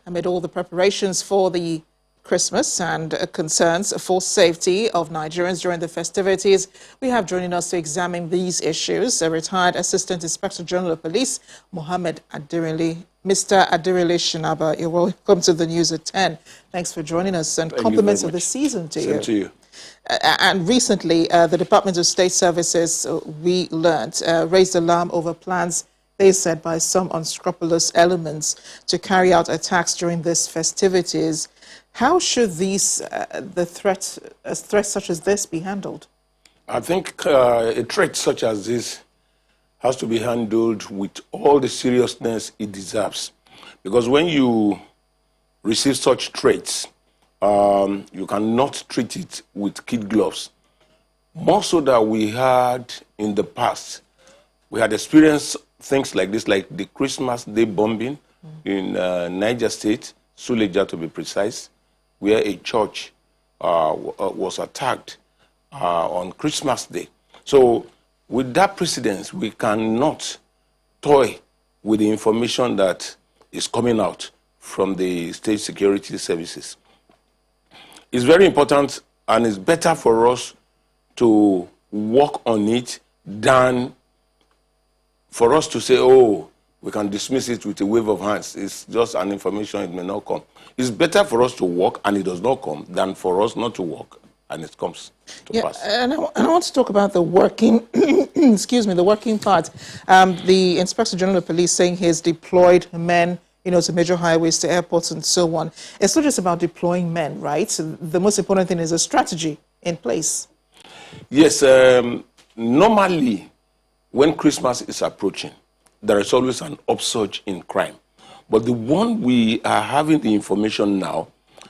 amid all the preparations for the Christmas and concerns for safety of Nigerians during the festivities. We have joining us to examine these issues a retired Assistant Inspector General of Police, Mohammed Adirili. Mr. Adirili Shinaba, you're welcome to the news at 10. Thanks for joining us, and compliments of the season to you. Same to you. And recently, the Department of State Services, we learned, raised alarm over plans, they said, by some unscrupulous elements to carry out attacks during these festivities. How should these, threats such as this be handled? I think a threat such as this has to be handled with all the seriousness it deserves. Because when you receive such threats, you cannot treat it with kid gloves. More so that we had in the past, we had experienced things like this, like the Christmas Day bombing in Niger State, Suleja to be precise, where a church was attacked on Christmas Day. So with that precedence, we cannot toy with the information that is coming out from the state security services. It's very important, and it's better for us to work on it than for us to say, oh, we can dismiss it with a wave of hands. It's just an information, it may not come. It's better for us to work and it does not come than for us not to work and it comes to pass. And I want to talk about the working, excuse me, the working part. The Inspector General of Police saying he's deployed men, to major highways, to airports and so on. It's not just about deploying men, right? So the most important thing is a strategy in place. Yes, normally when Christmas is approaching, there is always an upsurge in crime. But the one we are having the information now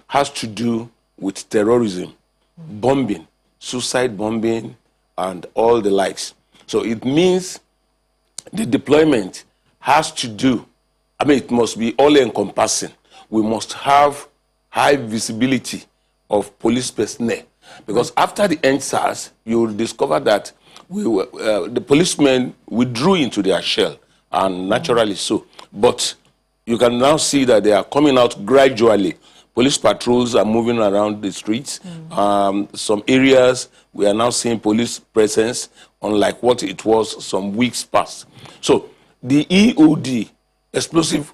has to do with terrorism, bombing, suicide bombing, and all the likes. So it means the deployment has to do, it must be all-encompassing. We must have high visibility of police personnel. Because after the EndSARS, you will discover that the policemen withdrew into their shell, and naturally so. But you can now see that they are coming out gradually. Police patrols are moving around the streets. Some areas, we are now seeing police presence, unlike what it was some weeks past. So the EOD, Explosive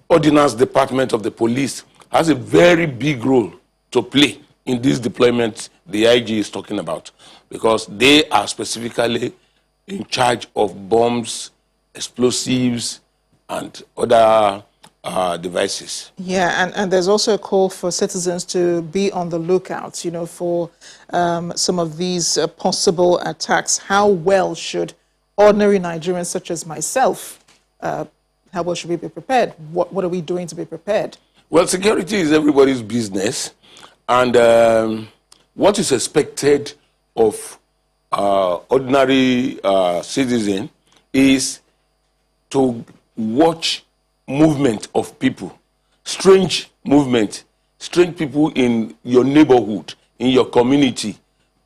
Ordnance Department of the Police, has a very big role to play in this deployment the IG is talking about, because they are specifically in charge of bombs, explosives, and other devices. Yeah, and there's also a call for citizens to be on the lookout, for some of these possible attacks. How well should ordinary Nigerians such as myself, how well should we be prepared? What are we doing to be prepared? Well, security is everybody's business, and what is expected of ordinary citizen is to watch movement of people, strange movement, strange people in your neighborhood, in your community,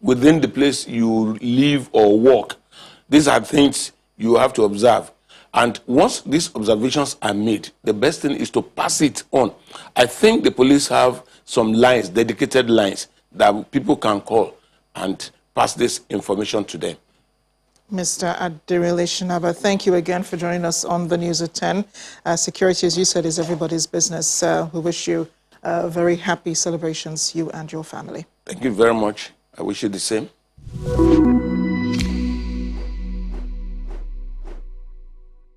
within the place you live or work. These are things you have to observe. And once these observations are made, the best thing is to pass it on. I think the police have some lines, dedicated lines, that people can call and pass this information to them. Mr. Adirili Shinaba, thank you again for joining us on the News at 10. Security, as you said, is everybody's business. We wish you very happy celebrations, you and your family. Thank you very much. I wish you the same.